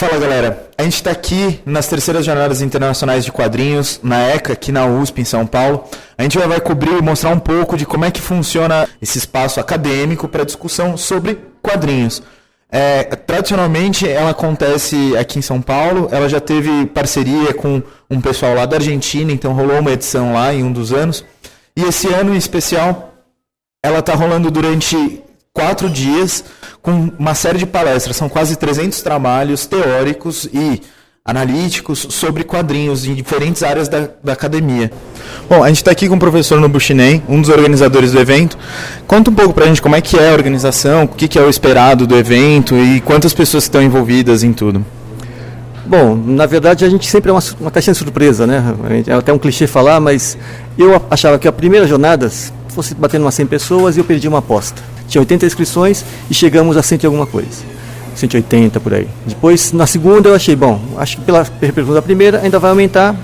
Fala galera, a gente está aqui nas terceiras jornadas internacionais de quadrinhos, na ECA, aqui na USP, em São Paulo. A gente vai cobrir e mostrar um pouco de como é que funciona esse espaço acadêmico para discussão sobre quadrinhos. Tradicionalmente ela acontece aqui em São Paulo, ela já teve parceria com um pessoal lá da Argentina, então rolou uma edição lá em um dos anos. E esse ano em especial, ela está rolando durante 4 dias com uma série de palestras. São quase 300 trabalhos teóricos e analíticos sobre quadrinhos em diferentes áreas da academia. Bom, a gente está aqui com o professor Nobuchinen, um dos organizadores do evento. Conta um pouco para a gente como é que é a organização, o que é o esperado do evento e quantas pessoas estão envolvidas em tudo. Bom, na verdade a gente sempre é uma caixinha de surpresa, né? É até um clichê falar, mas eu achava que a primeira jornada fosse batendo umas 100 pessoas e eu perdi uma aposta. Tinha 80 inscrições e chegamos a 100 e alguma coisa. 180 por aí. Depois, na segunda, eu achei, bom, acho que pela repercussão da primeira ainda vai aumentar,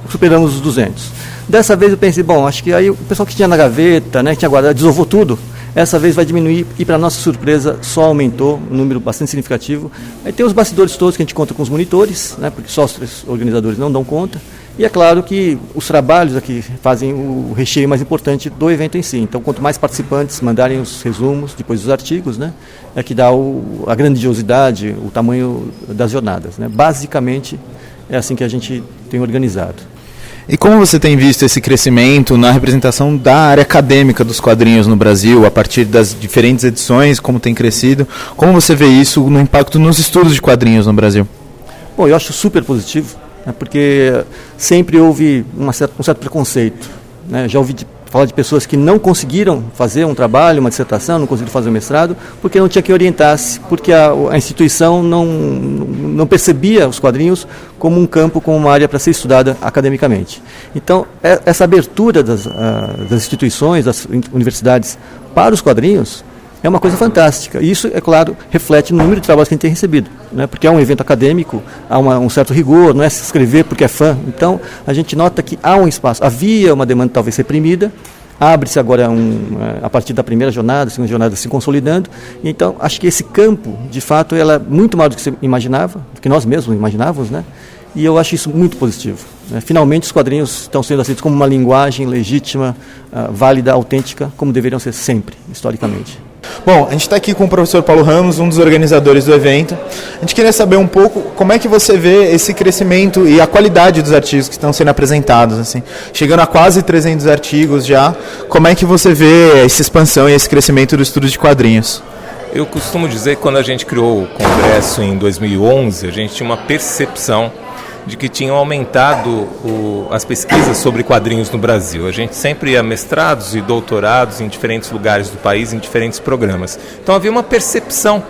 superamos os 200. Dessa vez eu pensei, bom, acho que aí o pessoal que tinha na gaveta, né, que tinha guardado, desovou tudo, essa vez vai diminuir e, para nossa surpresa, só aumentou um número bastante significativo. Aí tem os bastidores todos que a gente conta com os monitores, né, porque só os organizadores não dão conta. E é claro que os trabalhos aqui fazem o recheio mais importante do evento em si. Então, quanto mais participantes mandarem os resumos, depois os artigos, né, é que dá a grandiosidade, o tamanho das jornadas, né. Basicamente, é assim que a gente tem organizado. E como você tem visto esse crescimento na representação da área acadêmica dos quadrinhos no Brasil, a partir das diferentes edições, como tem crescido? Como você vê isso no impacto nos estudos de quadrinhos no Brasil? Bom, eu acho super positivo, né, porque sempre houve um certo preconceito, né? Já ouvi falar de pessoas que não conseguiram fazer um trabalho, uma dissertação, não conseguiram fazer um mestrado, porque não tinha quem orientasse, porque a instituição não percebia os quadrinhos como um campo, como uma área para ser estudada academicamente. Então, essa abertura das instituições, das universidades para os quadrinhos é uma coisa fantástica. E isso, é claro, reflete no número de trabalhos que a gente tem recebido, né? Porque é um evento acadêmico, há um certo rigor, não é se inscrever porque é fã. Então, a gente nota que há um espaço. Havia uma demanda talvez reprimida, abre-se agora a partir da primeira jornada, segunda jornada se consolidando. Então, acho que esse campo, de fato, ela é muito maior do que você imaginava, do que nós mesmos imaginávamos, né? E eu acho isso muito positivo, né? Finalmente, os quadrinhos estão sendo aceitos como uma linguagem legítima, válida, autêntica, como deveriam ser sempre, historicamente. Bom, a gente está aqui com o professor Paulo Ramos, um dos organizadores do evento. A gente queria saber um pouco como é que você vê esse crescimento e a qualidade dos artigos que estão sendo apresentados, assim, chegando a quase 300 artigos já. Como é que você vê essa expansão e esse crescimento do estudo de quadrinhos? Eu costumo dizer que quando a gente criou o congresso em 2011, a gente tinha uma percepção de que tinham aumentado as pesquisas sobre quadrinhos no Brasil. A gente sempre ia mestrados e doutorados em diferentes lugares do país, em diferentes programas. Então havia uma percepção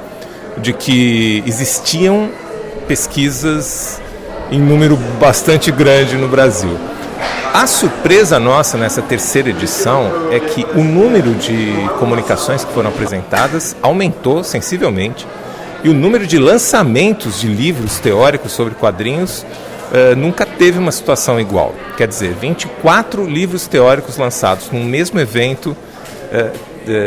de que existiam pesquisas em número bastante grande no Brasil. A surpresa nossa nessa terceira edição é que o número de comunicações que foram apresentadas aumentou sensivelmente e o número de lançamentos de livros teóricos sobre quadrinhos nunca teve uma situação igual. Quer dizer, 24 livros teóricos lançados num mesmo evento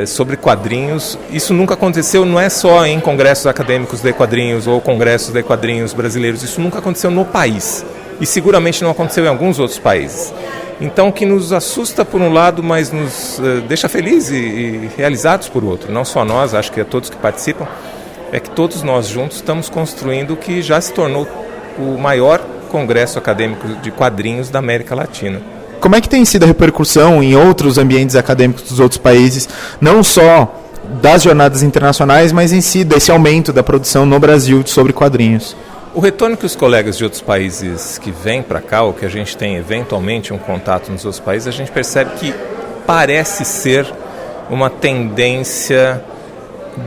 sobre quadrinhos. Isso nunca aconteceu, não é só em congressos acadêmicos de quadrinhos ou congressos de quadrinhos brasileiros. Isso nunca aconteceu no país. E seguramente não aconteceu em alguns outros países. Então, o que nos assusta por um lado, mas nos deixa felizes e realizados por outro, não só nós, acho que a todos que participam, é que todos nós juntos estamos construindo o que já se tornou o maior congresso acadêmico de quadrinhos da América Latina. Como é que tem sido a repercussão em outros ambientes acadêmicos dos outros países, não só das jornadas internacionais, mas em si desse aumento da produção no Brasil sobre quadrinhos? O retorno que os colegas de outros países que vêm para cá, ou que a gente tem eventualmente um contato nos outros países, a gente percebe que parece ser uma tendência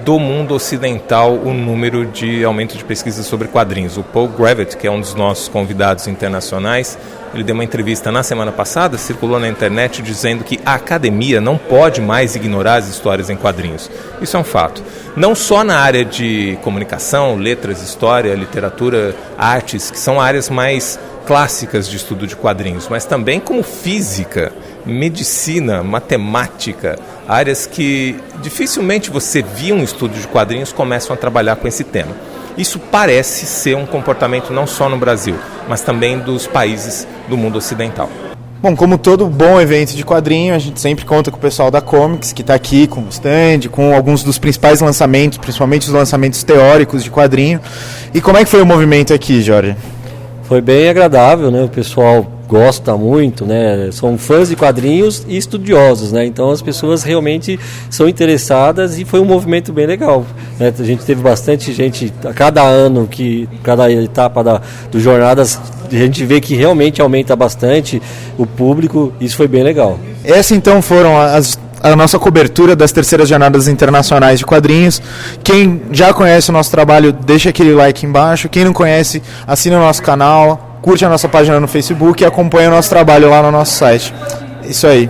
do mundo ocidental o número de aumento de pesquisas sobre quadrinhos. O Paul Gravett, que é um dos nossos convidados internacionais, ele deu uma entrevista na semana passada, circulou na internet dizendo que a academia não pode mais ignorar as histórias em quadrinhos. Isso é um fato. Não só na área de comunicação, letras, história, literatura, artes, que são áreas mais clássicas de estudo de quadrinhos, mas também como física, medicina, matemática, áreas que dificilmente você via um estudo de quadrinhos começam a trabalhar com esse tema. Isso parece ser um comportamento não só no Brasil, mas também dos países do mundo ocidental. Bom, como todo bom evento de quadrinho, a gente sempre conta com o pessoal da Comics, que está aqui com o stand, com alguns dos principais lançamentos, principalmente os lançamentos teóricos de quadrinho. E como é que foi o movimento aqui, Jorge? Foi bem agradável, né? O pessoal gosta muito, né? São fãs de quadrinhos e estudiosos, né? Então as pessoas realmente são interessadas e foi um movimento bem legal, né? A gente teve bastante gente a cada ano, cada etapa do Jornadas, a gente vê que realmente aumenta bastante o público, isso foi bem legal. Essa então foram a nossa cobertura das terceiras jornadas internacionais de quadrinhos. Quem já conhece o nosso trabalho, deixa aquele like embaixo. Quem não conhece, assina o nosso canal, curte a nossa página no Facebook e acompanha o nosso trabalho lá no nosso site. Isso aí.